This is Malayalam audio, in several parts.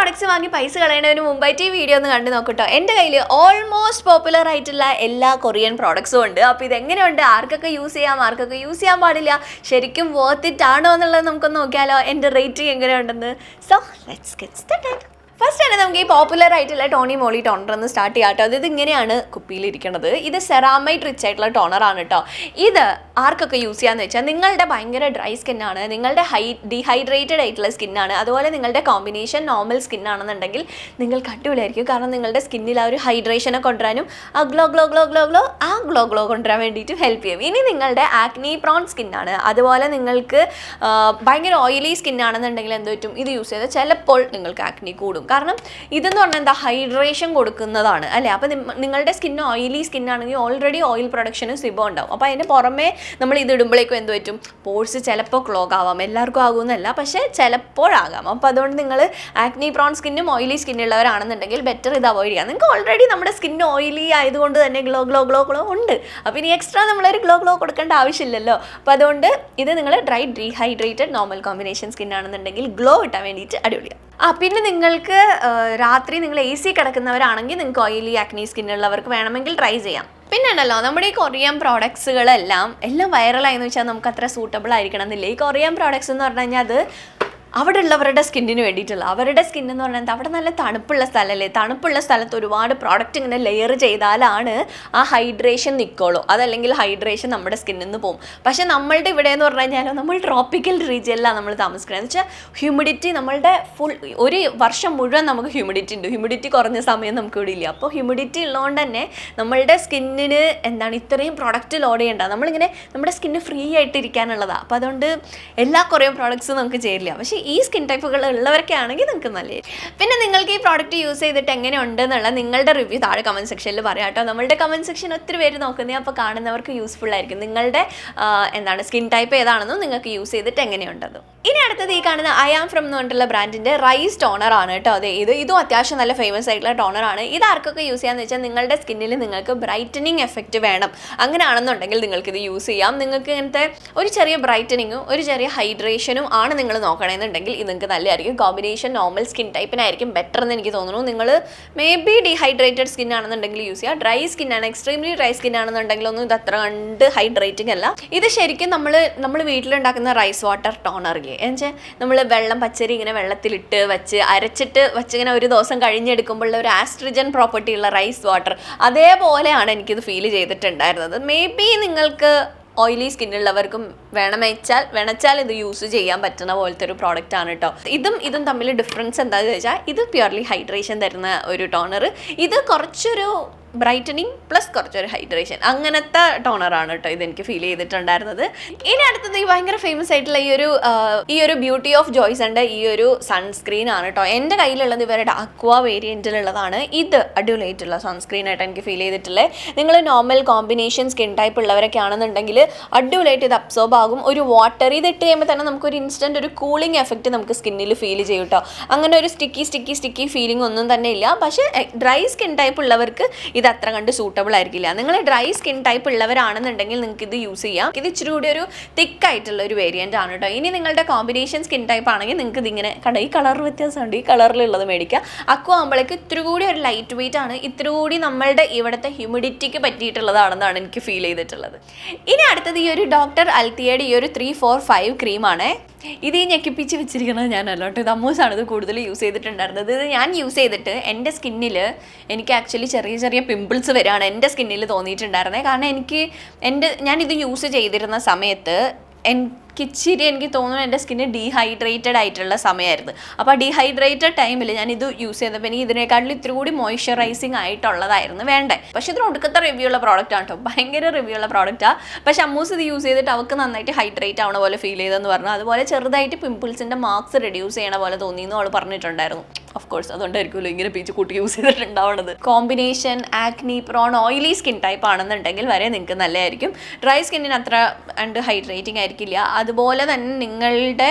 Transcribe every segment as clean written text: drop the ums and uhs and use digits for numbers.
പ്രോഡക്റ്റ്സ് വാങ്ങി പൈസ കളയുന്നതിന് മുമ്പായിട്ട് ഈ വീഡിയോ ഒന്ന് കണ്ടു നോക്കട്ടോ. എൻ്റെ കയ്യിൽ ഓൾമോസ്റ്റ് പോപ്പുലർ ആയിട്ടുള്ള എല്ലാ കൊറിയൻ പ്രോഡക്ട്സും ഉണ്ട്. അപ്പോൾ ഇതെങ്ങനെയുണ്ട്, ആർക്കൊക്കെ യൂസ് ചെയ്യാം, ആർക്കൊക്കെ യൂസ് ചെയ്യാൻ പാടില്ല, ശരിക്കും വർത്ത് ഇറ്റ് ആണോ എന്നുള്ളത് നമുക്കൊന്ന് നോക്കിയാലോ, എൻ്റെ റേറ്റിംഗ് എങ്ങനെയുണ്ടെന്ന്. So let's get started. First തന്നെ നമുക്ക് ഈ പോപ്പുലർ ആയിട്ടുള്ള ടോണിമോളി ടോണർ ഒന്ന് സ്റ്റാർട്ട് ചെയ്യാം കേട്ടോ. ഇത് ഇങ്ങനെയാണ് കുപ്പിയിലിരിക്കുന്നത്. ഇത് സെറാമൈഡ് റിച്ച് ആയിട്ടുള്ള ടോണറാണ് കേട്ടോ. ഇത് ആർക്കൊക്കെ യൂസ് ചെയ്യാന്ന് വെച്ചാൽ നിങ്ങളുടെ ഭയങ്കര ഡ്രൈ സ്കിന്നാണ്, നിങ്ങളുടെ ഡീഹൈഡ്രേറ്റഡ് ആയിട്ടുള്ള സ്കിന്നാണ്, അതുപോലെ നിങ്ങളുടെ കോമ്പിനേഷൻ നോർമൽ സ്കിന്നാണെന്നുണ്ടെങ്കിൽ നിങ്ങൾക്ക് അടിപൊളിയായിരിക്കും. കാരണം നിങ്ങളുടെ സ്കിന്നിൽ ആ ഒരു ഹൈഡ്രേഷനെ കൊണ്ടുവരാനും ആ ഗ്ലോ കൊണ്ടുവരാൻ വേണ്ടിയിട്ട് ഹെൽപ്പ് ചെയ്യും. ഇനി നിങ്ങളുടെ ആക്നി പ്രോൺ സ്കിന്നാണ്, അതുപോലെ നിങ്ങൾക്ക് ഭയങ്കര ഓയിലി സ്കിന്നാണെന്നുണ്ടെങ്കിൽ എന്ത് പറ്റും, ഇത് യൂസ് ചെയ്താൽ ചിലപ്പോൾ നിങ്ങൾക്ക് ആക്നി കൂടും. കാരണം ഇതെന്ന് പറഞ്ഞാൽ എന്താ, ഹൈഡ്രേഷൻ കൊടുക്കുന്നതാണ് അല്ലേ. അപ്പോൾ നിങ്ങളുടെ സ്കിന്ന് ഓയിലി സ്കിന്നാണെങ്കിൽ ഓൾറെഡി ഓയിൽ പ്രൊഡക്ഷനും സിബോ ഉണ്ടാവും. അപ്പോൾ അതിന് പുറമേ നമ്മൾ ഇത് ഇടുമ്പോഴേക്കും എന്ത് പറ്റും, പോഴ്സ് ചിലപ്പോൾ ക്ലോഗ് ആവാം. എല്ലാവർക്കും ആകുമെന്നല്ല, പക്ഷേ ചിലപ്പോഴാകാം. അപ്പോൾ അതുകൊണ്ട് നിങ്ങൾ ആക്നി പ്രോൺ സ്കിന്നും ഓയിലി സ്കിന്നുള്ളവരാണെന്നുണ്ടെങ്കിൽ ബെറ്റർ ഇത് അവോയ്ഡ് ചെയ്യാം. നിങ്ങൾക്ക് ഓൾറെഡി നമ്മുടെ സ്കിന്ന് ഓയിലി ആയതുകൊണ്ട് തന്നെ ഗ്ലോ ഉണ്ട്. അപ്പോൾ ഇനി എക്സ്ട്രാ നമ്മളൊരു ഗ്ലോ കൊടുക്കേണ്ട ആവശ്യമില്ലല്ലോ. അപ്പോൾ അതുകൊണ്ട് ഇത് നിങ്ങൾ ഡ്രൈ ഡീഹൈഡ്രേറ്റഡ് നോർമൽ കോമ്പിനേഷൻ സ്കിന്നാണെന്നുണ്ടെങ്കിൽ ഗ്ലോ കിട്ടാൻ വേണ്ടിയിട്ട് അടിപൊളിയാണ്. പിന്നെ നിങ്ങൾക്ക് രാത്രി നിങ്ങൾ AC കിടക്കുന്നവരാണെങ്കിൽ നിങ്ങൾക്ക് ഓയിലി ആക്നി സ്കിന്നുള്ളവർക്ക് വേണമെങ്കിൽ ട്രൈ ചെയ്യാം. പിന്നെ ഉണ്ടല്ലോ, നമ്മുടെ ഈ കൊറിയൻ പ്രോഡക്ട്സുകളെല്ലാം വൈറലായെന്ന് വെച്ചാൽ നമുക്ക് അത്ര സൂട്ടബിൾ ആയിരിക്കണം എന്നില്ല. ഈ കൊറിയൻ പ്രോഡക്ട്സ് എന്ന് പറഞ്ഞു കഴിഞ്ഞാൽ അത് അവിടെ ഉള്ളവരുടെ സ്കിന്നിന് വേണ്ടിയിട്ടുള്ള, അവരുടെ സ്കിൻ എന്ന് പറഞ്ഞാൽ അവിടെ നല്ല തണുപ്പുള്ള സ്ഥലമല്ലേ, തണുപ്പുള്ള സ്ഥലത്ത് ഒരുപാട് പ്രോഡക്റ്റ് ഇങ്ങനെ ലെയർ ചെയ്താലാണ് ആ ഹൈഡ്രേഷൻ നിൽക്കുള്ളൂ. അതല്ലെങ്കിൽ ഹൈഡ്രേഷൻ നമ്മുടെ സ്കിന്നിൽ നിന്ന് പോകും. പക്ഷേ നമ്മളുടെ ഇവിടെ എന്ന് പറഞ്ഞു കഴിഞ്ഞാൽ നമ്മൾ ട്രോപ്പിക്കൽ റീജിയനിലാണ് നമ്മൾ താമസിക്കുന്നത്. എന്ന് വെച്ചാൽ ഹ്യൂമിഡിറ്റി നമ്മളുടെ ഫുൾ ഒരു വർഷം മുഴുവൻ നമുക്ക് ഹ്യൂമിഡിറ്റി ഉണ്ട്. ഹ്യൂമിഡിറ്റി കുറഞ്ഞ സമയം നമുക്ക് ഇവിടെ ഇല്ല. അപ്പോൾ ഹ്യൂമിഡിറ്റി ഉള്ളതുകൊണ്ട് തന്നെ നമ്മളുടെ സ്കിന്നിന് ഇത്രയും പ്രോഡക്റ്റ് ലോഡ് ചെയ്യേണ്ട, നമ്മളിങ്ങനെ നമ്മുടെ സ്കിന്ന് ഫ്രീ ആയിട്ട് ഇരിക്കാനുള്ളതാണ്. അപ്പോൾ അതുകൊണ്ട് എല്ലാ കൊറിയൻ പ്രോഡക്ട്സും നമുക്ക് ചേരില്ല. പക്ഷേ ഈ സ്കിൻ ടൈപ്പുകൾ ഉള്ളവരൊക്കെ ആണെങ്കിൽ നിങ്ങൾക്ക് നല്ലതായിരിക്കും. പിന്നെ നിങ്ങൾക്ക് ഈ പ്രോഡക്റ്റ് യൂസ് ചെയ്തിട്ട് എങ്ങനെയുണ്ട് എന്നുള്ള നിങ്ങളുടെ റിവ്യൂ താഴെ കമൻറ്റ് സെക്ഷനിൽ പറയാം കേട്ടോ. നമ്മളുടെ കമൻറ്റ് സെക്ഷൻ ഒത്തിരി പേര് നോക്കുന്നത്, അപ്പോൾ കാണുന്നവർക്ക് യൂസ്ഫുൾ ആയിരിക്കും. നിങ്ങളുടെ സ്കിൻ ടൈപ്പ് ഏതാണെന്നും നിങ്ങൾക്ക് യൂസ് ചെയ്തിട്ട് എങ്ങനെയുണ്ടെന്നും. ഇനി അടുത്തത് ഈ കാണുന്ന ഐ ആം ഫ്രം എന്ന് പറഞ്ഞിട്ടുള്ള ബ്രാൻഡിൻ്റെ റൈസ് ടോണർ ആണ് കേട്ടോ. അതെ, ഇതും അത്യാവശ്യം നല്ല ഫേമസ് ആയിട്ടുള്ള ടോണറാണ്. ഇത് ആർക്കൊക്കെ യൂസ് ചെയ്യാന്ന് വെച്ചാൽ നിങ്ങളുടെ സ്കിന്നിൽ നിങ്ങൾക്ക് ബ്രൈറ്റനിങ് എഫക്റ്റ് വേണം, അങ്ങനെയാണെന്നുണ്ടെങ്കിൽ നിങ്ങൾക്കിത് യൂസ് ചെയ്യാം. നിങ്ങൾക്ക് ഇങ്ങനത്തെ ഒരു ചെറിയ ബ്രൈറ്റനിങ്ങും ഒരു ചെറിയ ഹൈഡ്രേഷനും ആണ് നിങ്ങൾ നോക്കണമെന്നുണ്ടെങ്കിൽ ഇത് നിങ്ങൾക്ക് നല്ലതായിരിക്കും. കോമ്പിനേഷൻ നോർമൽ സ്കിൻ ടൈപ്പിനായിരിക്കും ബെറ്റർ എന്ന് എനിക്ക് തോന്നുന്നു. നിങ്ങൾ മേ ബി ഡീഹൈഡ്രേറ്റഡ് സ്കിൻ ആണെന്നുണ്ടെങ്കിൽ യൂസ് ചെയ്യുക. ഡ്രൈ സ്കിന്നാണ്, എക്സ്ട്രീംലി ഡ്രൈ സ്കിൻ ആണെന്നുണ്ടെങ്കിൽ ഒന്നും ഇത് അത്ര കണ്ട് ഹൈഡ്രേറ്റിംഗ് അല്ല. ഇത് ശരിക്കും നമ്മൾ വീട്ടിലുണ്ടാക്കുന്ന റൈസ് വാട്ടർ ടോണറില്ലേ, എന്നുവെച്ചാൽ നമ്മൾ വെള്ളം പച്ചരി ഇങ്ങനെ വെള്ളത്തിലിട്ട് അരച്ചിട്ട് ഇങ്ങനെ ഒരു ദിവസം കഴിഞ്ഞെടുക്കുമ്പോൾ ഒരു ആസ്ട്രിജൻ പ്രോപ്പർട്ടി ഉള്ള റൈസ് വാട്ടർ, അതേപോലെയാണ് എനിക്കിത് ഫീൽ ചെയ്തിട്ടുണ്ടായിരുന്നത്. മേ ബി നിങ്ങൾക്ക് ഓയിലി സ്കിന്നുള്ളവർക്കും വേണച്ചാൽ ഇത് യൂസ് ചെയ്യാൻ പറ്റുന്ന പോലത്തെ ഒരു പ്രോഡക്റ്റ് ആണ് കേട്ടോ. ഇതും തമ്മിൽ ഡിഫറൻസ് എന്താണെന്ന് ചോദിച്ചാൽ ഇത് പ്യുവർലി ഹൈഡ്രേഷൻ തരുന്ന ഒരു ടോണർ, ഇത് കുറച്ചൊരു ബ്രൈറ്റനിങ് പ്ലസ് കുറച്ചൊരു ഹൈഡ്രേഷൻ, അങ്ങനത്തെ ടോണറാണ് കേട്ടോ ഇതെനിക്ക് ഫീൽ ചെയ്തിട്ടുണ്ടായിരുന്നത്. ഇനി അടുത്തത് ഈ ഭയങ്കര ഫേമസ് ആയിട്ടുള്ള ഈ ഒരു ബ്യൂട്ടി ഓഫ് ജോയ്സന്റെ ഈ ഒരു സൺസ്ക്രീൻ ആണ് കേട്ടോ. എൻ്റെ കയ്യിലുള്ളത് ഇവരുടെ അക്വ വേരിയൻറ്റിലുള്ളതാണ്. ഇത് അടിപൊളിയായിട്ടുള്ള സൺസ്ക്രീൻ ആയിട്ട് എനിക്ക് ഫീൽ ചെയ്തിട്ടുള്ളത്. നിങ്ങൾ നോർമൽ കോമ്പിനേഷൻ സ്കിൻ ടൈപ്പ് ഉള്ളവരൊക്കെ ആണെന്നുണ്ടെങ്കിൽ അടിപൊളിയായിട്ട് ഇത് അബ്സോർബ് ആകും. ഒരു വാട്ടർ ഇത് ഇട്ട് കഴിയുമ്പോൾ തന്നെ നമുക്കൊരു ഇൻസ്റ്റൻറ്റ് ഒരു കൂളിംഗ് എഫക്റ്റ് നമുക്ക് സ്കിന്നിൽ ഫീൽ ചെയ്യും കേട്ടോ. അങ്ങനെ ഒരു സ്റ്റിക്കി ഫീലിംഗ് ഒന്നും തന്നെ ഇല്ല. പക്ഷേ ഡ്രൈ സ്കിൻ ടൈപ്പ് ഉള്ളവർക്ക് ഇത് അത്ര കണ്ട് സൂട്ടബിൾ ആയിരിക്കില്ല. നിങ്ങൾ ഡ്രൈ സ്കിൻ ടൈപ്പ് ഉള്ളവരാണെന്നുണ്ടെങ്കിൽ നിങ്ങൾക്ക് ഇത് യൂസ് ചെയ്യാം. ഇത് ഇച്ചിരി കൂടി ഒരു തിക്ക് ആയിട്ടുള്ള ഒരു വേരിയൻ്റ് ആണ് കേട്ടോ. ഇനി നിങ്ങളുടെ കോമ്പിനേഷൻ സ്കിൻ ടൈപ്പ് ആണെങ്കിൽ നിങ്ങൾക്ക് ഇതിങ്ങനെ ഈ കളർ വ്യത്യാസമുണ്ട്, ഈ കളറിലുള്ളത് മേടിക്കുക. അക്വ ആകുമ്പോഴേക്ക് ഇത്തിരി കൂടി ഒരു ലൈറ്റ് വെയിറ്റ് ആണ്, ഇത്തിരി കൂടി നമ്മളുടെ ഇവിടുത്തെ ഹ്യൂമിഡിറ്റിക്ക് പറ്റിയിട്ടുള്ളതാണെന്നാണ് എനിക്ക് ഫീൽ ചെയ്തിട്ടുള്ളത്. ഇനി അടുത്തത് ഈ ഒരു ഡോക്ടർ അൽത്തിയയുടെ ഈ ഒരു 345 ക്രീമാണ്. ഇത് ഈ ഞെക്കിപ്പിച്ച് വെച്ചിരിക്കുന്നത് ഞാനല്ല കേട്ടോ, ഇത് അമ്മൂസാണ് ഇത് കൂടുതൽ യൂസ് ചെയ്തിട്ടുണ്ടായിരുന്നത്. ഇത് ഞാൻ യൂസ് ചെയ്തിട്ട് എൻ്റെ സ്കിന്നിൽ എനിക്ക് ആക്ച്വലി ചെറിയ പിമ്പിൾസ് വരികയാണ് എൻ്റെ സ്കിന്നിൽ തോന്നിയിട്ടുണ്ടായിരുന്നത്. കാരണം ഞാനിത് യൂസ് ചെയ്തിരുന്ന സമയത്ത് എനിക്ക് തോന്നുന്നു എൻ്റെ സ്കിന്ന് ഡീഹൈഡ്രേറ്റഡ് ആയിട്ടുള്ള സമയമായിരുന്നു. അപ്പോൾ ഡീഹൈഡ്രേറ്റഡ് ടൈമിൽ ഞാൻ ഇത് യൂസ് ചെയ്തപ്പോൾ എനിക്ക് ഇതിനേക്കാട്ടിൽ ഇത്തിരി കൂടി മോയ്സ്ചറൈസിങ് ആയിട്ടുള്ളതായിരുന്നു വേണ്ടേ. പക്ഷേ ഇതിന് ഒടുക്കത്തെ റിവ്യൂ ഉള്ള പ്രോഡക്റ്റ് ആണ് കേട്ടോ, ഭയങ്കര റിവ്യൂ ഉള്ള പ്രോഡക്റ്റാണ്. പക്ഷേ അമ്മൂസ് ഇത് യൂസ് ചെയ്തിട്ട് അവൾക്ക് നന്നായിട്ട് ഹൈഡ്രേറ്റ് ആവണ പോലെ ഫീൽ ചെയ്തെന്ന് പറഞ്ഞു. അതുപോലെ ചെറുതായിട്ട് പിമ്പിൾസിൻ്റെ മാർക്സ് റെഡ്യൂസ് ചെയ്യണ പോലെ തോന്നിയെന്ന് അവൾ പറഞ്ഞിട്ടുണ്ടായിരുന്നു. ഓഫ് കോഴ്സ് അതുകൊണ്ടായിരിക്കുമല്ലോ ഇങ്ങനെ പീച്ച് കൂട്ടി യൂസ് ചെയ്തിട്ടുണ്ടാവുന്നത്. Combination acne prone oily skin type ആണെന്നുണ്ടെങ്കിൽ വരെ നിങ്ങൾക്ക് നല്ലതായിരിക്കും. ഡ്രൈ സ്കിന്നിന് അത്ര ഹൈഡ്രേറ്റിംഗ് ആയിരിക്കില്ല. അതുപോലെ തന്നെ നിങ്ങളുടെ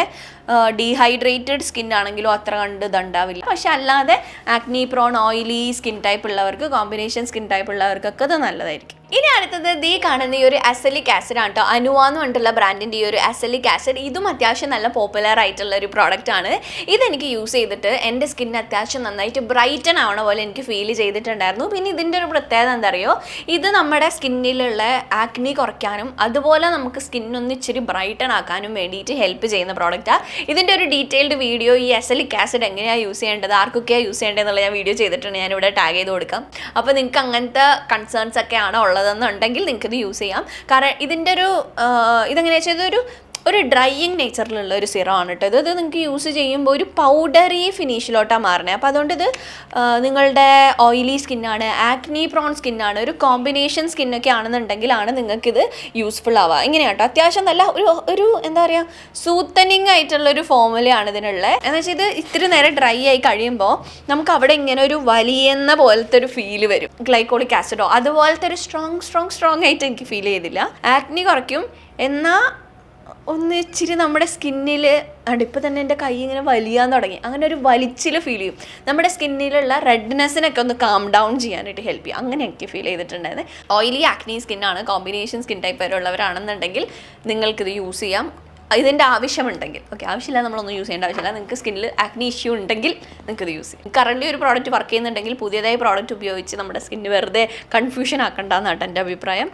ഡീഹൈഡ്രേറ്റഡ് സ്കിൻ ആണെങ്കിലും അത്ര കണ്ട് ഇതുണ്ടാവില്ല. പക്ഷെ അല്ലാതെ acne prone oily skin type ഉള്ളവർക്ക്, കോമ്പിനേഷൻ സ്കിൻ ടൈപ്പ് ഉള്ളവർക്കൊക്കെ ഇത് നല്ലതായിരിക്കും. ഇനി അടുത്തത് ദീ കാണുന്ന ഈ ഒരു അസലിക് ആസിഡ് ആണ് കേട്ടോ. അനുവ എന്ന് പറഞ്ഞിട്ടുള്ള ബ്രാൻഡിൻ്റെ ഈ ഒരു അസലിക് ആസിഡ്, ഇതും അത്യാവശ്യം നല്ല പോപ്പുലർ ആയിട്ടുള്ള ഒരു പ്രോഡക്റ്റ് ആണ്. ഇതെനിക്ക് യൂസ് ചെയ്തിട്ട് എൻ്റെ സ്കിൻ അത്യാവശ്യം നന്നായിട്ട് ബ്രൈറ്റൻ ആവണ പോലെ എനിക്ക് ഫീൽ ചെയ്തിട്ടുണ്ടായിരുന്നു. പിന്നെ ഇതിൻ്റെ ഒരു പ്രത്യേകത എന്താ അറിയോ, ഇത് നമ്മുടെ സ്കിന്നിലുള്ള ആക്നി കുറയ്ക്കാനും അതുപോലെ നമുക്ക് സ്കിന്നൊന്ന് ഇച്ചിരി ബ്രൈറ്റൻ ആക്കാനും വേണ്ടിയിട്ട് ഹെൽപ്പ് ചെയ്യുന്ന പ്രോഡക്റ്റാണ്. ഇതിൻ്റെ ഒരു ഡീറ്റെയിൽഡ് വീഡിയോ ഈ അസലിക് ആസിഡ് എങ്ങനെയാണ് യൂസ് ചെയ്യേണ്ടത്, ആർക്കൊക്കെയാണ് യൂസ് ചെയ്യേണ്ടത് എന്നുള്ള ഞാൻ വീഡിയോ ചെയ്തിട്ടുണ്ട്. ഞാനിവിടെ ടാഗ് ചെയ്ത് കൊടുക്കാം. അപ്പോൾ നിങ്ങൾക്ക് അങ്ങനത്തെ കൺസേൺസ് ഒക്കെയാണ് ഉള്ളതെന്നുണ്ടെങ്കിൽ നിങ്ങൾക്ക് ഇത് യൂസ് ചെയ്യാം. കാരണം ഇതിൻ്റെ ഒരു ഇതെങ്ങനെയാ വെച്ചാൽ ഒരു ഡ്രൈയിങ് നേച്ചറിലുള്ള ഒരു സിറമാണ് കേട്ടോ. ഇത് നിങ്ങൾക്ക് യൂസ് ചെയ്യുമ്പോൾ ഒരു പൗഡറി ഫിനിഷിലോട്ടാണ് മാറണേ. അപ്പോൾ അതുകൊണ്ട് ഇത് നിങ്ങളുടെ ഓയിലി സ്കിന്നാണ്, ആക്നി പ്രോൺ സ്കിന്നാണ്, ഒരു കോമ്പിനേഷൻ സ്കിന്നൊക്കെ ആണെന്നുണ്ടെങ്കിലാണ് നിങ്ങൾക്കിത് യൂസ്ഫുൾ ആവുക. ഇങ്ങനെയാണ് കേട്ടോ. അത്യാവശ്യം നല്ല ഒരു എന്താ പറയുക, സൂത്തനിങ് ആയിട്ടുള്ളൊരു ഫോമുലയാണ് ഇതിനുള്ളത്. എന്ന് വെച്ചാൽ ഇത് ഇത്തിരി നേരം ഡ്രൈ ആയി കഴിയുമ്പോൾ നമുക്ക് അവിടെ ഇങ്ങനെ ഒരു വലിയുന്ന പോലത്തെ ഒരു ഫീല് വരും. ഗ്ലൈക്കോളിക് ആസിഡോ അതുപോലത്തെ ഒരു സ്ട്രോങ് ആയിട്ട് എനിക്ക് ഫീൽ ചെയ്തില്ല. ആക്നി കുറയ്ക്കും, എന്നാൽ ഒന്ന് ഇച്ചിരി നമ്മുടെ സ്കിന്നിൽ ഇപ്പം തന്നെ എൻ്റെ കൈ ഇങ്ങനെ വലിയാൻ തുടങ്ങി. അങ്ങനെ ഒരു വലിച്ചിൽ ഫീൽ ചെയ്യും. നമ്മുടെ സ്കിന്നിലുള്ള റെഡ്നെസ്സിനൊക്കെ ഒന്ന് കാം ഡൗൺ ചെയ്യാനായിട്ട് ഹെൽപ്പ് ചെയ്യും. അങ്ങനെ എനിക്ക് ഫീൽ ചെയ്തിട്ടുണ്ടായിരുന്നു. ഓയിലി ആക്നി സ്കിന്നാണ്, കോമ്പിനേഷൻ സ്കിൻ ടൈപ്പ് വരെയുള്ളവരാണെന്നുണ്ടെങ്കിൽ നിങ്ങൾക്കിത് യൂസ് ചെയ്യാം. ഇതിൻ്റെ ആവശ്യമുണ്ടെങ്കിൽ. ഓക്കെ, ആവശ്യമില്ല, നമ്മളൊന്നും യൂസ് ചെയ്യേണ്ട ആവശ്യമില്ല. നിങ്ങൾക്ക് സ്കിന്നിൽ ആക്നി ഇഷ്യൂ ഉണ്ടെങ്കിൽ നിങ്ങൾക്ക് ഇത് യൂസ് ചെയ്യും. കറൻറ്റ്ലി ഒരു പ്രോഡക്റ്റ് വർക്ക് ചെയ്യുന്നുണ്ടെങ്കിൽ പുതിയതായി പ്രോഡക്റ്റ് ഉപയോഗിച്ച് നമ്മുടെ സ്കിന്ന് വെറുതെ കൺഫ്യൂഷൻ ആക്കണ്ടെന്നാണ് എൻ്റെ അഭിപ്രായം.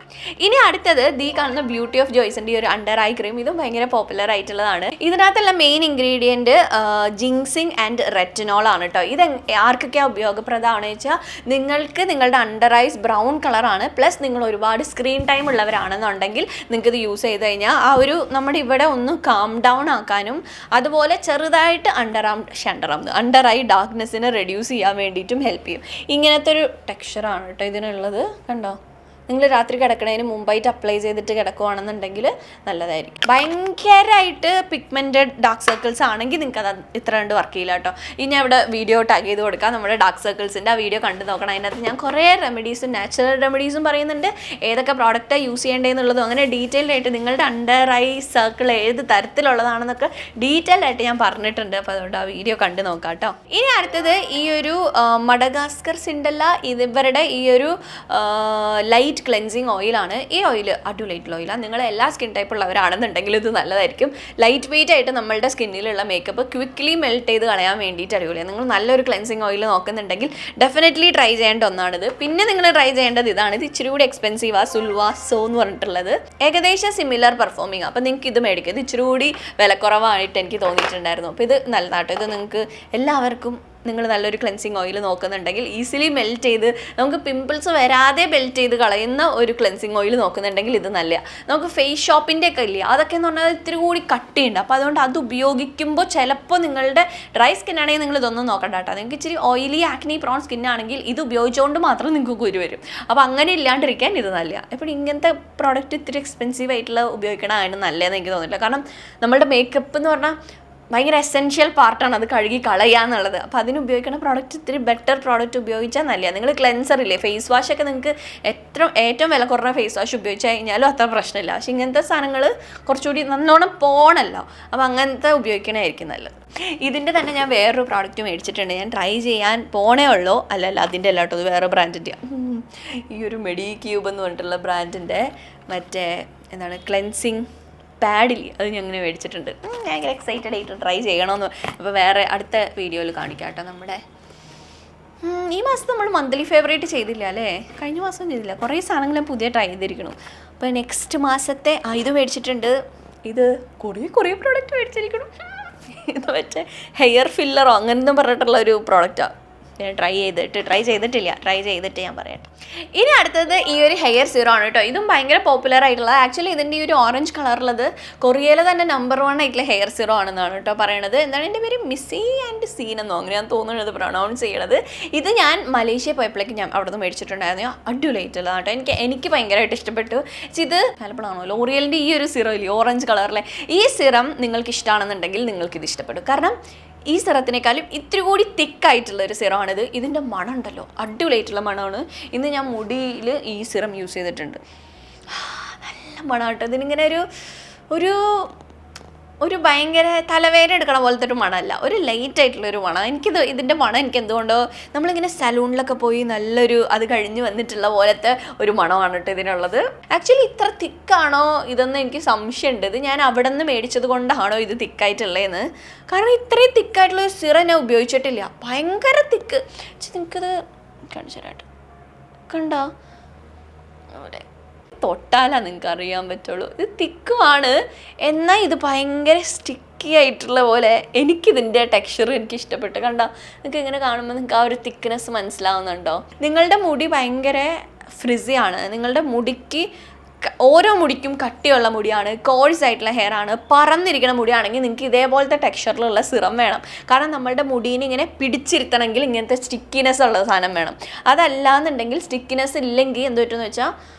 ഇനി അടുത്തത് ഈ കാണുന്ന ബ്യൂട്ടി ഓഫ് ജോയ്സിൻ്റെ ഈ ഒരു അണ്ടർ ഐ ക്രീം. ഇതും ഭയങ്കര പോപ്പുലർ ആയിട്ടുള്ളതാണ്. ഇതിനകത്തുള്ള മെയിൻ ഇൻഗ്രീഡിയൻറ്റ് ജിങ്സിങ് ആൻഡ് റെറ്റിനോൾ ആണ് കേട്ടോ. ഇത് ആർക്കൊക്കെയാണ് ഉപയോഗപ്രദമാണെന്ന് വെച്ചാൽ, നിങ്ങൾക്ക് നിങ്ങളുടെ അണ്ടർ ഐസ് ബ്രൗൺ കളറാണ്, പ്ലസ് നിങ്ങൾ ഒരുപാട് സ്ക്രീൻ ടൈം ഉള്ളവരാണെന്നുണ്ടെങ്കിൽ നിങ്ങൾക്ക് ഇത് യൂസ് ചെയ്ത് കഴിഞ്ഞാൽ ആ ഒരു നമ്മുടെ ഇവിടെ ഒന്ന് കാം ഡൗൺ ആക്കാനും അതുപോലെ ചെറുതായിട്ട് അണ്ടർ ഐ ഡാർക്ക്നെസ്സിനെ റെഡ്യൂസ് ചെയ്യാൻ വേണ്ടിയിട്ടും ഹെൽപ്പ് ചെയ്യും. ഇങ്ങനത്തെ ഒരു ടെക്സ്ചറാണ് കേട്ടോ ഇതിനുള്ളത്. കണ്ടോ, നിങ്ങൾ രാത്രി കിടക്കണതിന് മുമ്പായിട്ട് അപ്ലൈ ചെയ്തിട്ട് കിടക്കുകയാണെന്നുണ്ടെങ്കിൽ നല്ലതായിരിക്കും. ഭയങ്കരമായിട്ട് പിഗ്മെൻറ്റഡ് ഡാർക്ക് സർക്കിൾസ് ആണെങ്കിൽ നിങ്ങൾക്ക് അത് ഇത്ര കണ്ട് വർക്ക് ചെയ്യില്ല കേട്ടോ. ഇനി അവിടെ വീഡിയോ ടാഗ് ചെയ്ത് കൊടുക്കാം, നമ്മുടെ ഡാർക്ക് സർക്കിൾസിൻ്റെ ആ വീഡിയോ കണ്ടു നോക്കണം. അതിനകത്ത് ഞാൻ കുറേ റെമഡീസും നാച്ചുറൽ റെമഡീസും പറയുന്നുണ്ട്, ഏതൊക്കെ പ്രോഡക്റ്റാണ് യൂസ് ചെയ്യേണ്ടതെന്നുള്ളതും അങ്ങനെ ഡീറ്റെയിൽഡ് ആയിട്ട് നിങ്ങളുടെ അണ്ടർ ഐ സർക്കിൾ ഏത് തരത്തിലുള്ളതാണെന്നൊക്കെ ഡീറ്റെയിൽഡ് ആയിട്ട് ഞാൻ പറഞ്ഞിട്ടുണ്ട്. അപ്പോൾ അതുകൊണ്ട് ആ വീഡിയോ കണ്ടു നോക്കാം കേട്ടോ. ഇനി അടുത്തത് ഈ ഒരു മഡഗാസ്കർ സിൻഡല്ല, ഇവരുടെ ഈ ഒരു ലൈറ്റ് ക്ലെൻസിങ് ഓയിലാണ്. ഈ ഓയിൽ അടിപൊളിയായിട്ടുള്ള ഓയിലാണ്. നിങ്ങൾ എല്ലാ സ്കിൻ ടൈപ്പ് ഉള്ളവരാണെന്നുണ്ടെങ്കിൽ ഇത് നല്ലതായിരിക്കും. ലൈറ്റ് വെയിറ്റ് ആയിട്ട് നമ്മളുടെ സ്കിന്നിലുള്ള മേക്കപ്പ് ക്വിക്ക്ലി മെൽറ്റ് ചെയ്ത് കളയാൻ വേണ്ടിയിട്ട് അടിപൊളിയാണ്. നിങ്ങൾ നല്ലൊരു ക്ലെൻസിങ് ഓയിൽ നോക്കുന്നുണ്ടെങ്കിൽ ഡെഫിനറ്റ്ലി ട്രൈ ചെയ്യേണ്ട ഒന്നാണിത്. പിന്നെ നിങ്ങൾ ട്രൈ ചെയ്യേണ്ടത് ഇതാണ്. ഇത് ഇച്ചിരി കൂടി എക്സ്പെൻസീവാണ്, സുൽവാസോ എന്ന് പറഞ്ഞിട്ടുള്ളത്. ഏകദേശം സിമിലർ പെർഫോമിങ്. അപ്പോൾ നിങ്ങൾക്ക് ഇത് മേടിക്കുക. ഇത് ഇച്ചിരി കൂടി വിലക്കുറവായിട്ട് എനിക്ക് തോന്നിയിട്ടുണ്ടായിരുന്നു. അപ്പോൾ ഇത് നല്ലതാട്ടോ. ഇത് നിങ്ങൾക്ക് എല്ലാവർക്കും, നിങ്ങൾ നല്ലൊരു ക്ലെൻസിങ് ഓയിൽ നോക്കുന്നുണ്ടെങ്കിൽ ഈസിലി മെൽറ്റ് ചെയ്ത് നമുക്ക് പിമ്പിൾസ് വരാതെ മെൽറ്റ് ചെയ്ത് കളയുന്ന ഒരു ക്ലെൻസിങ് ഓയിൽ നോക്കുന്നുണ്ടെങ്കിൽ ഇത് നല്ല. നമുക്ക് ഫേസ് ഷോപ്പിൻ്റെ ഒക്കെ ഇല്ല, അതൊക്കെ എന്ന് പറഞ്ഞാൽ ഇത്തിരി കൂടി കട്ടിയുണ്ട്. അപ്പോൾ അതുകൊണ്ട് അത് ഉപയോഗിക്കുമ്പോൾ ചിലപ്പോൾ നിങ്ങളുടെ ഡ്രൈ സ്കിൻ ആണെങ്കിൽ നിങ്ങൾ ഇതൊന്നും നോക്കണ്ട കേട്ടോ. നിങ്ങൾക്ക് ഇച്ചിരി ഓയിലി ആക്നി പ്രോൺ സ്കിൻ ആണെങ്കിൽ ഇത് ഉപയോഗിച്ചുകൊണ്ട് മാത്രം നിങ്ങൾക്ക് കുരു വരും. അപ്പോൾ അങ്ങനെ ഇല്ലാണ്ടിരിക്കാൻ ഇത് നല്ല. എപ്പോഴും ഇങ്ങനത്തെ പ്രോഡക്റ്റ് ഇത്തിരി എക്സ്പെൻസീവ് ആയിട്ടുള്ള ഉപയോഗിക്കണതാണ് നല്ലതെന്ന് എനിക്ക് തോന്നില്ല. കാരണം നമ്മളുടെ മേക്കപ്പ് എന്ന് പറഞ്ഞാൽ ഭയങ്കര എസെൻഷ്യൽ പാർട്ടാണ് അത് കഴുകി കളയാന്നുള്ളത്. അപ്പോൾ അതിന് ഉപയോഗിക്കുന്ന പ്രോഡക്റ്റ് ഇത്തിരി ബെറ്റർ പ്രോഡക്റ്റ് ഉപയോഗിച്ചാൽ നല്ലതാണ്. നിങ്ങൾ ക്ലെൻസർ ഇല്ലേ, ഫേസ് വാഷ് ഒക്കെ നിങ്ങൾക്ക് ഏറ്റവും വില കുറഞ്ഞ ഫേസ് വാഷ് ഉപയോഗിച്ച് കഴിഞ്ഞാലും അത്ര പ്രശ്നമില്ല. പക്ഷേ ഇങ്ങനത്തെ സാധനങ്ങൾ കുറച്ചുകൂടി നല്ലോണം പോണല്ലോ, അപ്പോൾ അങ്ങനത്തെ ഉപയോഗിക്കണമായിരിക്കും നല്ലത്. ഇതിൻ്റെ തന്നെ ഞാൻ വേറൊരു പ്രോഡക്റ്റ് മേടിച്ചിട്ടുണ്ട്. ഞാൻ ട്രൈ ചെയ്യാൻ പോണേ ഉള്ളൂ. അല്ലല്ല, അതിൻ്റെ അല്ല കേട്ടോ, ഇത് വേറെ ബ്രാൻഡിൻ്റെ. ഈ ഒരു മെഡി ക്യൂബ് എന്ന് പറഞ്ഞിട്ടുള്ള ബ്രാൻഡിൻ്റെ മറ്റേ എന്താണ് ക്ലെൻസിങ് പാഡില്ലേ, അത് ഞാൻ അങ്ങനെ മേടിച്ചിട്ടുണ്ട്. ഭയങ്കര എക്സൈറ്റഡ് ആയിട്ട് ട്രൈ ചെയ്യണമെന്ന്. അപ്പോൾ വേറെ അടുത്ത വീഡിയോയിൽ കാണിക്കാം കേട്ടോ. നമ്മുടെ ഈ മാസം നമ്മൾ മന്ത്ലി ഫേവറേറ്റ് ചെയ്തില്ല അല്ലേ, കഴിഞ്ഞ മാസം ചെയ്തില്ല. കുറേ സാധനങ്ങൾ ഞാൻ പുതിയ ട്രൈ ചെയ്തിരിക്കണം. അപ്പോൾ നെക്സ്റ്റ് മാസത്തെ ഇത് മേടിച്ചിട്ടുണ്ട്. ഇത് കുറേ പ്രോഡക്റ്റ് മേടിച്ചിരിക്കണം. ഇത് മറ്റേ ഹെയർ ഫില്ലറോ അങ്ങനെയൊന്നും പറഞ്ഞിട്ടുള്ള ഒരു പ്രോഡക്റ്റാണ്. ഞാൻ ട്രൈ ചെയ്തിട്ട് ഞാൻ പറയട്ടെ. ഇനി അടുത്തത് ഈ ഒരു ഹെയർ സീറോ ആണ് കേട്ടോ. ഇതും ഭയങ്കര പോപ്പുലർ ആയിട്ടുള്ള, ആക്ച്വലി ഇതിൻ്റെ ഈ ഒരു ഓറഞ്ച് കളറുള്ളത് കൊറിയയിലെ തന്നെ നമ്പർ 1 ആയിട്ടുള്ള ഹെയർ സീറോ ആണെന്നാണ് കേട്ടോ പറയണത്. എന്താണ് എൻ്റെ പേര്, മിസി ആൻഡ് സീൻ എന്നോ അങ്ങനെയാണ് തോന്നുന്നത് പ്രൊണൗൺസ് ചെയ്യണത്. ഇത് ഞാൻ മലേഷ്യ പോയപ്പോഴേക്ക് ഞാൻ അവിടെ നിന്ന് മേടിച്ചിട്ടുണ്ടായിരുന്നു. അടിപൊളിയായിട്ടുള്ളതാണ് കേട്ടോ. എനിക്ക് ഭയങ്കരമായിട്ട് ഇഷ്ടപ്പെട്ടു. ഇത് പലപ്പോഴാണോ ലോറിയലിൻ്റെ ഈ ഒരു സിറോ ഇല്ലേ, ഓറഞ്ച് കളറിലെ ഈ സിറം നിങ്ങൾക്ക് ഇഷ്ടമാണെന്നുണ്ടെങ്കിൽ നിങ്ങൾക്കിത് ഇഷ്ടപ്പെടും. കാരണം ഈ സിറത്തിനേക്കാളും ഇത്തിരി കൂടി തിക്കായിട്ടുള്ളൊരു സിറമാണിത്. ഇതിൻ്റെ മണം ഉണ്ടല്ലോ, അടിപൊളിയായിട്ടുള്ള മണമാണ്. ഇന്ന് ഞാൻ മുടിയിൽ ഈ സിറം യൂസ് ചെയ്തിട്ടുണ്ട്. നല്ല മണം കേട്ടോ. ഇതിനിങ്ങനെ ഒരു ഒരു ഭയങ്കര തലവേദന എടുക്കണ പോലത്തെ ഒരു മണമല്ല, ഒരു ലൈറ്റ് ആയിട്ടുള്ളൊരു മണം. ഇതിൻ്റെ മണം എനിക്ക് എന്തുകൊണ്ടോ നമ്മളിങ്ങനെ സലൂണിലൊക്കെ പോയി നല്ലൊരു അത് കഴിഞ്ഞ് വന്നിട്ടുള്ള പോലത്തെ ഒരു മണമാണ് കേട്ടോ ഇതിനുള്ളത്. ആക്ച്വലി ഇത്ര തിക്കാണോ ഇതെന്ന് എനിക്ക് സംശയമുണ്ട്. ഇത് ഞാൻ അവിടെ നിന്ന് മേടിച്ചത് കൊണ്ടാണോ ഇത് തിക്കായിട്ടുള്ളതെന്ന്. കാരണം ഇത്രയും തിക്കായിട്ടുള്ള സിറം ഞാൻ ഉപയോഗിച്ചിട്ടില്ല. ഭയങ്കര തിക്ക്. നിങ്ങൾക്കത് കാണിച്ചു തരാട്ടോ, കണ്ടോ? അവിടെ തൊട്ടാലാണ് നിങ്ങൾക്ക് അറിയാൻ പറ്റുള്ളൂ. ഇത് തിക്കുമാണ്, എന്നാൽ ഇത് ഭയങ്കര സ്റ്റിക്കി ആയിട്ടുള്ള പോലെ. എനിക്കിതിൻ്റെ ടെക്സ്ചർ എനിക്ക് ഇഷ്ടപ്പെട്ടു. കണ്ടോ? നിങ്ങൾക്ക് ഇങ്ങനെ കാണുമ്പോൾ നിങ്ങൾക്ക് ആ ഒരു തിക്നെസ് മനസ്സിലാവുന്നുണ്ടോ? നിങ്ങളുടെ മുടി ഭയങ്കര ഫ്രിസിയാണ്. നിങ്ങളുടെ മുടിക്ക് ഓരോ മുടിക്കും കട്ടിയുള്ള മുടിയാണ്, കോഴ്സ് ആയിട്ടുള്ള ഹെയർ ആണ്, പറന്നിരിക്കുന്ന മുടിയാണെങ്കിൽ നിങ്ങൾക്ക് ഇതേപോലത്തെ ടെക്സ്ചറിലുള്ള സിറം വേണം. കാരണം നമ്മളുടെ മുടീനെ ഇങ്ങനെ പിടിച്ചിരുത്തണമെങ്കിൽ ഇങ്ങനത്തെ സ്റ്റിക്കിനെസ് ഉള്ള സാധനം വേണം. അതല്ലാന്നുണ്ടെങ്കിൽ സ്റ്റിക്കിനെസ് ഇല്ലെങ്കിൽ എന്ത് പറ്റുമെന്ന് വെച്ചാൽ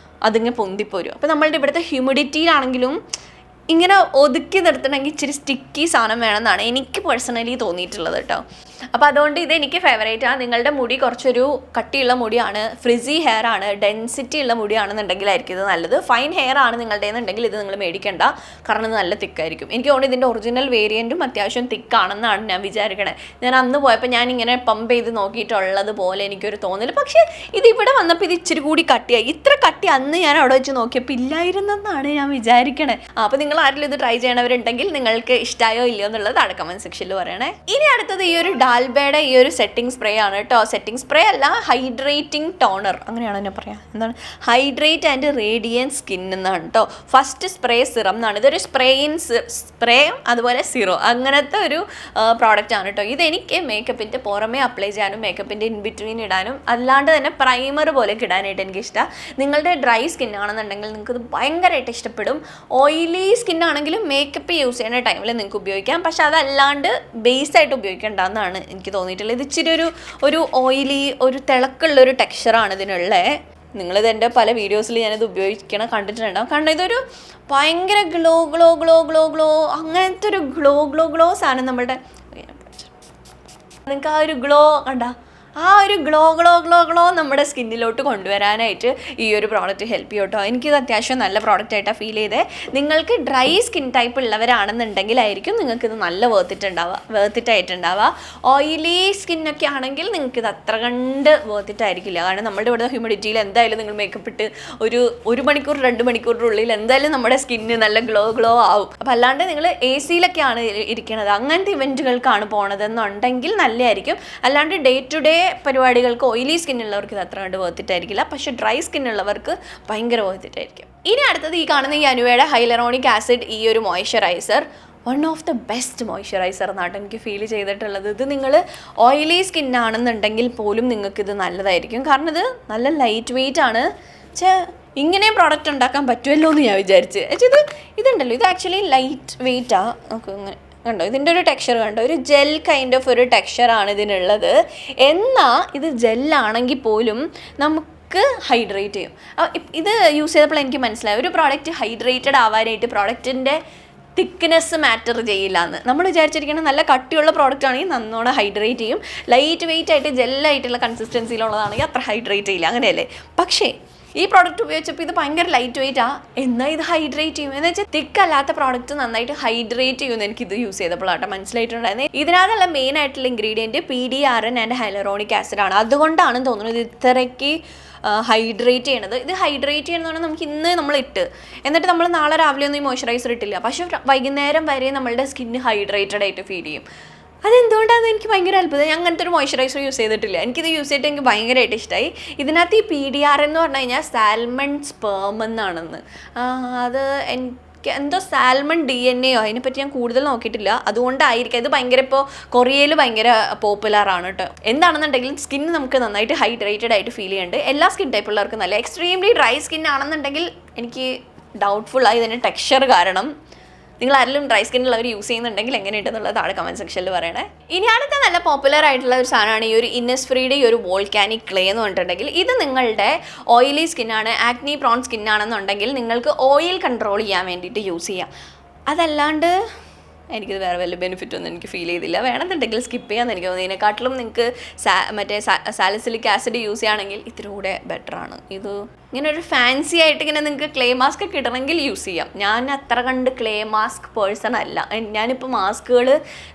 അതിങ്ങനെ പൊന്തിപ്പോരും. അപ്പോൾ നമ്മളുടെ ഇവിടുത്തെ ഹ്യൂമിഡിറ്റിയിലാണെങ്കിലും ഇങ്ങനെ ഒതുക്കി നിർത്തണമെങ്കിൽ ഇച്ചിരി സ്റ്റിക്കി സാധനം വേണമെന്നാണ് എനിക്ക് പേഴ്സണലി തോന്നിയിട്ടുള്ളത് കേട്ടോ. അപ്പോൾ അതുകൊണ്ട് ഇതെനിക്ക് ഫേവറേറ്റാണ്. നിങ്ങളുടെ മുടി കുറച്ചൊരു കട്ടിയുള്ള മുടിയാണ്, ഫ്രിസി ഹെയർ ആണ്, ഡെൻസിറ്റി ഉള്ള മുടിയാണെന്നുണ്ടെങ്കിലായിരിക്കും ഇത് നല്ലത്. ഫൈൻ ഹെയർ ആണ് നിങ്ങളുടേന്നുണ്ടെങ്കിൽ ഇത് നിങ്ങൾ മേടിക്കേണ്ട, കാരണം ഇത് നല്ല തിക്കായിരിക്കും. എനിക്ക് തോന്നുന്നു ഇതിൻ്റെ ഒറിജിനൽ വേരിയൻറ്റും അത്യാവശ്യം തിക്കാണെന്നാണ് ഞാൻ വിചാരിക്കണേ. ഞാൻ അന്ന് പോയപ്പോൾ ഞാനിങ്ങനെ പമ്പ് ചെയ്ത് നോക്കിയിട്ടുള്ളത് പോലെ എനിക്കൊരു തോന്നൽ. പക്ഷേ ഇതിവിടെ വന്നപ്പോൾ ഇത് ഇച്ചിരി കൂടി കട്ടിയായി. ഇത്ര കട്ടി അന്ന് ഞാൻ അവിടെ വെച്ച് നോക്കിയപ്പോൾ ഇല്ലായിരുന്നെന്നാണ് ഞാൻ വിചാരിക്കണേ. അപ്പോൾ നിങ്ങൾ ആരെങ്കിലും ഇത് ട്രൈ ചെയ്യണവരുണ്ടെങ്കിൽ നിങ്ങൾക്ക് ഇഷ്ടമായോ ഇല്ലയോ എന്നുള്ളത് താഴെ കമൻറ്റ് സെക്ഷനിൽ പറയണേ. ഇനി അടുത്തത് ഈ ഒരു ഡാൽബയുടെ ഈ ഒരു സെറ്റിംഗ് സ്പ്രേ ആണ് കേട്ടോ. സെറ്റിംഗ് സ്പ്രേ അല്ല, ഹൈഡ്രേറ്റിംഗ് ടോണർ, അങ്ങനെയാണോ ഞാൻ പറയാം. എന്താണ്? ഹൈഡ്രേറ്റ് ആൻഡ് റേഡിയൻറ്റ് സ്കിൻ എന്നാണ് കേട്ടോ. ഫസ്റ്റ് സ്പ്രേ സിറം എന്നാണ്. ഇതൊരു സ്പ്രേ അതുപോലെ സിറോ അങ്ങനത്തെ ഒരു പ്രോഡക്റ്റ് ആണ് കേട്ടോ. ഇതെനിക്ക് മേക്കപ്പിൻ്റെ പുറമേ അപ്ലൈ ചെയ്യാനും മേക്കപ്പിൻ്റെ ഇൻ ബിറ്റ്വീൻ ഇടാനും അല്ലാണ്ട് തന്നെ പ്രൈമർ പോലെ ഇടാനായിട്ട് എനിക്കിഷ്ടമാണ്. നിങ്ങളുടെ ഡ്രൈ സ്കിൻ ആണെന്നുണ്ടെങ്കിൽ നിങ്ങൾക്കിത് ഭയങ്കരമായിട്ട് ഇഷ്ടപ്പെടും. ഓയിലി സ്കിൻ ആണെങ്കിലും മേക്കപ്പ് യൂസ് ചെയ്യുന്ന ടൈമിൽ നിങ്ങൾക്ക് ഉപയോഗിക്കാം. പക്ഷെ അതല്ലാണ്ട് ബേസായിട്ട് ഉപയോഗിക്കേണ്ടതെന്നാണ് എനിക്ക് തോന്നിയിട്ടുള്ളത്. ഇത് ഇച്ചിരി ഒരു ഓയിലി, ഒരു തിളക്കുള്ളൊരു ടെക്സ്ചറാണ് ഇതിനുള്ളത്. നിങ്ങളിത് എൻ്റെ പല വീഡിയോസിൽ ഞാനിത് ഉപയോഗിക്കണം കണ്ടിട്ടുണ്ടാവും. കാരണം ഇതൊരു ഭയങ്കര glow glow glow glow glow അങ്ങനത്തെ ഒരു ഗ്ലോ സാധനം നമ്മളുടെ നിങ്ങൾക്ക് ആ ഒരു ഗ്ലോ കണ്ട ആ ഒരു ഗ്ലോ നമ്മുടെ സ്കിന്നിലോട്ട് കൊണ്ടുവരാനായിട്ട് ഈ ഒരു പ്രോഡക്റ്റ് ഹെൽപ്പ് ചെയ്യും കേട്ടോ. എനിക്കിത് അത്യാവശ്യം നല്ല പ്രോഡക്റ്റായിട്ടാണ് ഫീൽ ചെയ്തത്. നിങ്ങൾക്ക് ഡ്രൈ സ്കിൻ ടൈപ്പ് ഉള്ളവരാണെന്നുണ്ടെങ്കിലായിരിക്കും നിങ്ങൾക്കിത് നല്ല വേർത്തിട്ടായിട്ടുണ്ടാവുക. ഓയിലി സ്കിന്നൊക്കെ ആണെങ്കിൽ നിങ്ങൾക്കിത് അത്ര കണ്ട് വേർത്തിട്ടായിരിക്കില്ല. കാരണം നമ്മുടെ ഇവിടെ ഹ്യൂമിഡിറ്റിയിൽ എന്തായാലും നിങ്ങൾ മേക്കപ്പ് ഇട്ട് ഒരു മണിക്കൂർ 2 മണിക്കൂറിനുള്ളിൽ എന്തായാലും നമ്മുടെ സ്കിന്ന് നല്ല ഗ്ലോ ആവും. അപ്പം അല്ലാണ്ട് നിങ്ങൾ AC-ലൊക്കെയാണ് ഇരിക്കുന്നത്, അങ്ങനത്തെ ഇവൻറ്റുകൾക്കാണ് പോണതെന്നുണ്ടെങ്കിൽ നല്ലതായിരിക്കും. അല്ലാണ്ട് ഡേ ടു ഡേ പരിപാടികൾക്ക് ഓയിലി സ്കിന്നുള്ളവർക്ക് ഇത് അത്ര കണ്ട് വേർത്തിട്ടായിരിക്കില്ല. പക്ഷേ ഡ്രൈ സ്കിന്നുള്ളവർക്ക് ഭയങ്കര വേർത്തിട്ടായിരിക്കും. ഇനി അടുത്തത് ഈ കാണുന്ന ഈ അനുവയുടെ ഹൈലറോണിക് ആസിഡ് ഈ ഒരു moisturiser one of the best moisturiser എന്നാണ് എനിക്ക് ഫീൽ ചെയ്തിട്ടുള്ളത്. ഇത് നിങ്ങൾ ഓയിലി സ്കിന്നാണെന്നുണ്ടെങ്കിൽ പോലും നിങ്ങൾക്കിത് നല്ലതായിരിക്കും. കാരണം ഇത് നല്ല ലൈറ്റ് വെയിറ്റ് ആണ്. ഇങ്ങനെ പ്രോഡക്റ്റ് ഉണ്ടാക്കാൻ പറ്റുമല്ലോ എന്ന് ഞാൻ വിചാരിച്ച്. ഇതുണ്ടല്ലോ, ഇത് ആക്ച്വലി ലൈറ്റ് വെയിറ്റാണ്. നമുക്ക് ഇങ്ങനെ കണ്ടോ, ഇതിൻ്റെ ഒരു ടെക്സ്ചർ കണ്ടോ, ഒരു ജെൽ കൈൻഡ് ഓഫ് ഒരു ടെക്സ്ചറാണ് ഇതിനുള്ളത്. എന്നാൽ ഇത് ജെല്ലാണെങ്കിൽ പോലും നമുക്ക് ഹൈഡ്രേറ്റ് ചെയ്യും. ഇത് യൂസ് ചെയ്തപ്പോൾ എനിക്ക് മനസ്സിലായി, ഒരു പ്രോഡക്റ്റ് ഹൈഡ്രേറ്റഡ് ആവാനായിട്ട് പ്രോഡക്റ്റിൻ്റെ തിക്നെസ് മാറ്റർ ചെയ്യില്ല എന്ന്. നമ്മൾ വിചാരിച്ചിരിക്കുന്നത് നല്ല കട്ടിയുള്ള പ്രോഡക്റ്റ് ആണെങ്കിൽ നന്നോണം ഹൈഡ്രേറ്റ് ചെയ്യും, ലൈറ്റ് വെയിറ്റ് ആയിട്ട് ജെല്ലായിട്ടുള്ള കൺസിസ്റ്റൻസിയിലുള്ളതാണെങ്കിൽ അത്ര ഹൈഡ്രേറ്റ് ചെയ്യില്ല, അങ്ങനെയല്ലേ? പക്ഷേ ഈ പ്രോഡക്റ്റ് ഉപയോഗിച്ചപ്പോൾ ഇത് ഭയങ്കര ലൈറ്റ് വെയിറ്റ് എന്നാൽ ഇത് ഹൈഡ്രേറ്റ് ചെയ്യും. എന്ന് വെച്ചാൽ തിക്കല്ലാത്ത പ്രോഡക്റ്റ് നന്നായിട്ട് ഹൈഡ്രേറ്റ് ചെയ്യുമെന്ന് എനിക്കിത് യൂസ് ചെയ്തപ്പോഴാട്ടോ മനസ്സിലായിട്ടുണ്ടായിരുന്നത്. ഇതിനകത്തുള്ള മെയിൻ ആയിട്ടുള്ള ingredient PDRN and hyaluronic acid ആണ്. അതുകൊണ്ടാണെന്ന് തോന്നുന്നത് ഇത് ഇത്രയ്ക്ക് ഹൈഡ്രേറ്റ് ചെയ്യണത്. ഇത് ഹൈഡ്രേറ്റ് ചെയ്യണമെന്ന് പറഞ്ഞാൽ നമുക്ക് ഇന്ന് നമ്മൾ എന്നിട്ട് നമ്മൾ നാളെ രാവിലെ ഒന്നും ഈ മോയ്സ്ചറൈസർ ഇട്ടില്ല, പക്ഷേ വൈകുന്നേരം വരെ നമ്മളുടെ സ്കിന്ന് ഹൈഡ്രേറ്റഡ് ആയിട്ട് ഫീൽ ചെയ്യും. അതെന്തുകൊണ്ടാണെന്ന് എനിക്ക് ഭയങ്കര അത്ഭുതം. ഞാൻ അങ്ങനത്തെ ഒരു മോയ്സ്ചറൈസർ യൂസ് ചെയ്തിട്ടില്ല. എനിക്കിത് യൂസ് ചെയ്തിട്ട് എനിക്ക് ഭയങ്കരമായിട്ട് ഇഷ്ടമായി. ഇതിനകത്ത് ഈ PDRN എന്ന് പറഞ്ഞു കഴിഞ്ഞാൽ സാൽമൺ സ്പേം എന്നാണെന്ന്. അത് എനിക്ക് എന്തോ സാൽമൺ DNA അതിനെപ്പറ്റി ഞാൻ കൂടുതൽ നോക്കിയിട്ടില്ല. അതുകൊണ്ടായിരിക്കും ഇത് ഭയങ്കര ഇപ്പോൾ കൊറിയയിൽ ഭയങ്കര പോപ്പുലറാണ് കേട്ടോ. എന്താണെന്നുണ്ടെങ്കിലും സ്കിൻ നമുക്ക് നന്നായിട്ട് ഹൈഡ്രേറ്റഡ് ആയിട്ട് ഫീൽ ചെയ്യുന്നുണ്ട്. എല്ലാ സ്കിൻ ടൈപ്പുള്ളവർക്ക് നല്ല. എക്സ്ട്രീംലി ഡ്രൈ സ്കിൻ ആണെന്നുണ്ടെങ്കിൽ എനിക്ക് ഡൗട്ട്ഫുള്ളായി ഇതിൻ്റെ ടെക്സ്ചർ കാരണം. നിങ്ങൾ ആരെങ്കിലും ഡ്രൈ സ്കിന്നുള്ളവർ യൂസ് ചെയ്യുന്നുണ്ടെങ്കിൽ എങ്ങനെയുണ്ടെന്നുള്ളത് താഴെ കമൻറ്റ് സെക്ഷനിൽ പറയണേ. ഇനി അടുത്ത നല്ല പോപ്പുലർ ആയിട്ടുള്ള ഒരു സാധനമാണ് ഈ ഒരു ഇന്നസ്ഫ്രീയുടെ ഈ ഒരു വോൾക്കാനിക് ക്ലേ എന്ന് പറഞ്ഞിട്ടുണ്ടെങ്കിൽ. ഇത് നിങ്ങളുടെ ഓയിലി സ്കിന്നാണ്, ആക്നി പ്രോൺ സ്കിന്നാണെന്നുണ്ടെങ്കിൽ നിങ്ങൾക്ക് ഓയിൽ കൺട്രോൾ ചെയ്യാൻ വേണ്ടിയിട്ട് യൂസ് ചെയ്യാം. അതല്ലാണ്ട് എനിക്കിത് വേറെ വല്ല ബെനിഫിറ്റൊന്നും എനിക്ക് ഫീൽ ചെയ്തില്ല. വേണമെന്നുണ്ടെങ്കിൽ സ്കിപ്പ് ചെയ്യാമെന്ന് എനിക്ക് തോന്നി. ഇതിനെക്കാട്ടിലും നിങ്ങൾക്ക് മറ്റേ സാലിസിലിക് ആസിഡ് യൂസ് ചെയ്യുകയാണെങ്കിൽ ഇത്തിരി കൂടെ ബെറ്ററാണ്. ഇത് ഇങ്ങനെ ഒരു ഫാൻസി ആയിട്ട് ഇങ്ങനെ നിങ്ങൾക്ക് ക്ലേ മാസ്ക് ഒക്കെ ഇടണമെങ്കിൽ യൂസ് ചെയ്യാം. ഞാൻ അത്ര കണ്ട് ക്ലേ മാസ്ക് പേഴ്സൺ അല്ല. ഞാനിപ്പോൾ മാസ്കുകൾ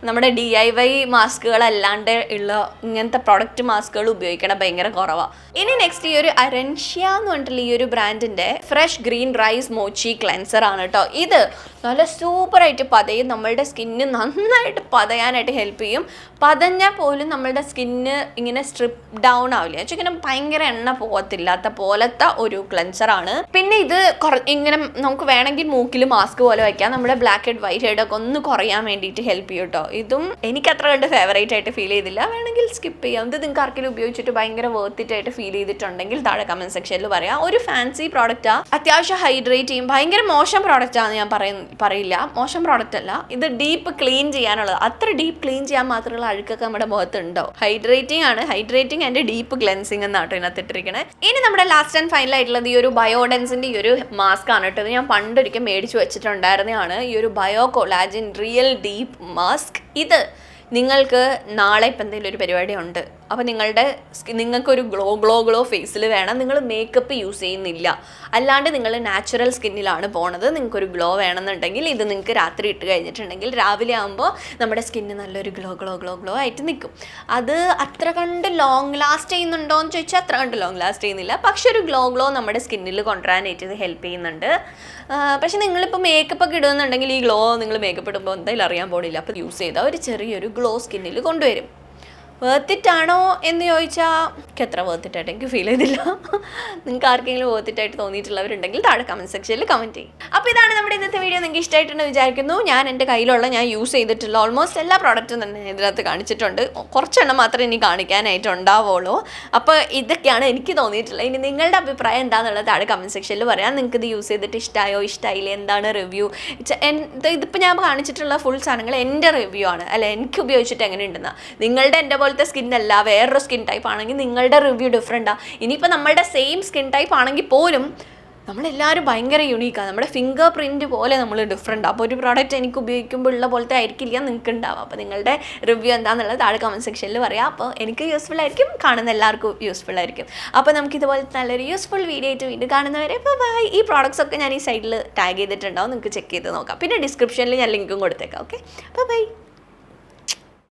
നമ്മുടെ DIY മാസ്കുകളല്ലാണ്ട് ഉള്ള ഇങ്ങനത്തെ പ്രൊഡക്റ്റ് മാസ്കുകൾ ഉപയോഗിക്കണം ഭയങ്കര കുറവാണ്. ഇനി നെക്സ്റ്റ് ഈ ഒരു അരൻഷ്യ എന്ന് പറഞ്ഞിട്ടുള്ള ഈ ഒരു ബ്രാൻഡിൻ്റെ ഫ്രഷ് ഗ്രീൻ റൈസ് മോച്ചി ക്ലെൻസർ ആണ് കേട്ടോ. ഇത് നല്ല സൂപ്പറായിട്ട് പതയും, നമ്മളുടെ സ്കിന്ന് നന്നായിട്ട് പതയാനായിട്ട് ഹെൽപ്പ് ചെയ്യും. പതഞ്ഞാൽ പോലും നമ്മളുടെ സ്കിന്ന് ഇങ്ങനെ സ്ട്രിപ്പ് ഡൗൺ ആവില്ല, ഇങ്ങനെ ഭയങ്കര എണ്ണ പോകത്തില്ലാത്ത പോലത്തെ ഒരു ക്ലെൻസറാണ്. പിന്നെ ഇത് ഇങ്ങനെ നമുക്ക് വേണമെങ്കിൽ മൂക്കിൽ മാസ്ക് പോലെ വയ്ക്കാം. നമ്മുടെ ബ്ലാക്ക് ഹെഡ് വൈറ്റ് ഹെഡ് ഒക്കെ ഒന്ന് കുറയാൻ വേണ്ടിയിട്ട് ഹെൽപ്പ് ചെയ്യും കേട്ടോ. ഇതും എനിക്ക് അത്ര കണ്ട് ഫേവറേറ്റ് ആയിട്ട് ഫീൽ ചെയ്തില്ല, വേണമെങ്കിൽ സ്കിപ്പ് ചെയ്യാം. ഇത് നിങ്ങൾക്ക് ആർക്കെങ്കിലും ഉപയോഗിച്ചിട്ട് ഭയങ്കര വർത്ത് ആയിട്ട് ഫീൽ ചെയ്തിട്ടുണ്ടെങ്കിൽ താഴെ കമന്റ് സെക്ഷനിൽ പറയാം. ഒരു ഫാൻസി പ്രോഡക്റ്റാ, അത്യാവശ്യം ഹൈഡ്രേറ്റ് ചെയ്യും. ഭയങ്കര മോശം പ്രോഡക്റ്റാണെന്ന് ഞാൻ പറയില്ല, മോശം പ്രോഡക്റ്റ് അല്ല. ഇത് ഡീപ്പ് ക്ലീൻ ചെയ്യാനുള്ളത്, അത്ര ഡീപ്പ് ക്ലീൻ ചെയ്യാൻ മാത്രമുള്ള അഴുക്കൊക്കെ നമ്മുടെ മുഖത്തുണ്ടോ. ഹൈഡ്രേറ്റിംഗ് ആണ്, ഹൈഡ്രേറ്റിംഗ് ആൻഡ് ഡീപ്പ് ക്ലെൻസിങ് എന്നാട്ടോ ഇതിനകത്ത് ഇട്ടിരിക്കണേ. ഇനി നമ്മുടെ ലാസ്റ്റ് ആൻഡ് ഫൈനൽ ആയിട്ടുള്ളത് ഈ ഒരു ബയോഡൻസിന്റെ ഈ ഒരു മാസ്ക് ആണ് കേട്ടോ. ഇത് ഞാൻ പണ്ടൊരിക്കൽ മേടിച്ചു വെച്ചിട്ടുണ്ടായിരുന്നതാണ്. ഈ ഒരു ബയോ-കൊളാജൻ റിയൽ ഡീപ്പ് മാസ്ക്. ഇത് നിങ്ങൾക്ക് നാളെ ഇപ്പം എന്തെങ്കിലും ഒരു പരിപാടി ഉണ്ട്, അപ്പോൾ നിങ്ങൾക്കൊരു ഗ്ലോ ഫേസിൽ വേണം, നിങ്ങൾ മേക്കപ്പ് യൂസ് ചെയ്യുന്നില്ല, അല്ലാണ്ട് നിങ്ങൾ നാച്ചുറൽ സ്കിന്നിലാണ് പോണത്, നിങ്ങൾക്കൊരു ഗ്ലോ വേണമെന്നുണ്ടെങ്കിൽ ഇത് നിങ്ങൾക്ക് രാത്രി ഇട്ട് കഴിഞ്ഞിട്ടുണ്ടെങ്കിൽ രാവിലെ ആകുമ്പോൾ നമ്മുടെ സ്കിന്ന് നല്ലൊരു ഗ്ലോ ആയിട്ട് നിൽക്കും. അത് അത്ര കണ്ട് ലോങ് ലാസ്റ്റ് ചെയ്യുന്നുണ്ടോ എന്ന് ചോദിച്ചാൽ അത്ര കണ്ട് ലോങ് ലാസ്റ്റ് ചെയ്യുന്നില്ല, പക്ഷെ ഒരു ഗ്ലോ നമ്മുടെ സ്കിന്നിൽ കൊണ്ടുവരാനായിട്ട് ഇത് ഹെൽപ്പ് ചെയ്യുന്നുണ്ട്. പക്ഷെ നിങ്ങളിപ്പോൾ മേക്കപ്പ് ഒക്കെ ഇടുന്നുണ്ടെങ്കിൽ ഈ ഗ്ലോ നിങ്ങൾ മേക്കപ്പ് ഇടുമ്പോൾ എന്തായാലും അറിയാൻ പോണില്ല. അപ്പോൾ യൂസ് ചെയ്താൽ ഒരു ചെറിയൊരു ഗ്ലോ സ്കിന്നിൽ കൊണ്ടുവരും. വേർത്തിട്ടാണോ എന്ന് ചോദിച്ചാൽ എനിക്ക് എത്ര വേർത്തിട്ടായിട്ട് എനിക്ക് ഫീൽ ചെയ്തില്ല. നിങ്ങൾക്ക് ആർക്കെങ്കിലും വേർത്തിട്ടായിട്ട് തോന്നിയിട്ടുള്ളവരുണ്ടെങ്കിൽ താഴെ കമൻറ്റ് സെക്ഷനിൽ കമൻറ്റ് ചെയ്യും. അപ്പോൾ ഇതാണ് നമ്മുടെ ഇന്നത്തെ വീഡിയോ. നിങ്ങൾക്ക് ഇഷ്ടമായിട്ടുണ്ടെന്ന് വിചാരിക്കുന്നു. ഞാൻ എൻ്റെ കയ്യിലുള്ള ഞാൻ യൂസ് ചെയ്തിട്ടുള്ള ഓൾമോസ്റ്റ് എല്ലാ പ്രോഡക്റ്റും തന്നെ ഇതിനകത്ത് കാണിച്ചിട്ടുണ്ട്. കുറച്ചെണ്ണം മാത്രമേ ഇനി കാണിക്കാനായിട്ട് ഉണ്ടാവുള്ളൂ. അപ്പോൾ ഇതൊക്കെയാണ് എനിക്ക് തോന്നിയിട്ടുള്ളത്. ഇനി നിങ്ങളുടെ അഭിപ്രായം എന്താണെന്നുള്ളത് താഴെ കമൻറ്റ് സെക്ഷനിൽ പറയാം. നിങ്ങൾക്ക് ഇത് യൂസ് ചെയ്തിട്ട് ഇഷ്ടമായോ, ഇഷ്ടമായില്ല, എന്താണ് റിവ്യൂ. ഇതിപ്പോൾ ഞാൻ കാണിച്ചിട്ടുള്ള ഫുൾ സാധനങ്ങൾ എൻ്റെ റിവ്യൂ ആണ്, അല്ല എനിക്ക് ഉപയോഗിച്ചിട്ട് എങ്ങനെയുണ്ടെന്നാണ്. നിങ്ങളുടെ എൻ്റെ പോലത്തെ സ്കിന്നല്ല, വേറൊരു സ്കിൻ ടൈപ്പ് ആണെങ്കിൽ നിങ്ങളുടെ റിവ്യൂ ഡിഫറെൻറ്റാണ്. ഇനിയിപ്പോൾ നമ്മളുടെ സെയിം സ്കിൻ ടൈപ്പ് ആണെങ്കിൽ പോലും നമ്മളെല്ലാവരും ഭയങ്കര യൂണീക്കാണ്. നമ്മുടെ ഫിംഗർ പ്രിൻറ്റ് പോലെ നമ്മൾ ഡിഫറെൻറ്റ്. അപ്പോൾ ഒരു പ്രോഡക്റ്റ് എനിക്ക് ഉപയോഗിക്കുമ്പോൾ ഉള്ള പോലത്തെ ആയിരിക്കില്ല നിങ്ങൾക്ക് ഉണ്ടാവുക. അപ്പോൾ നിങ്ങളുടെ റിവ്യൂ എന്താണെന്നുള്ളത് താഴെ കമൻറ്റ് സെക്ഷനിൽ പറയാം. അപ്പോൾ എനിക്ക് യൂസ്ഫുൾ ആയിരിക്കും, കാണുന്ന എല്ലാവർക്കും യൂസ്ഫുൾ ആയിരിക്കും. അപ്പോൾ നമുക്ക് ഇതുപോലത്തെ നല്ലൊരു യൂസ്ഫുൾ വീഡിയോ ആയിട്ട് വീണ്ടും കാണുന്നവരെ ബൈ. ഈ പ്രോഡക്റ്റ്സ് ഒക്കെ ഞാൻ ഈ സൈഡിൽ ടാഗ് ചെയ്തിട്ടുണ്ടാവും, നിങ്ങൾക്ക് ചെക്ക് ചെയ്ത് നോക്കാം. പിന്നെ ഡിസ്ക്രിപ്ഷനിൽ ഞാൻ ലിങ്കും കൊടുത്തേക്കാം. Okay, by.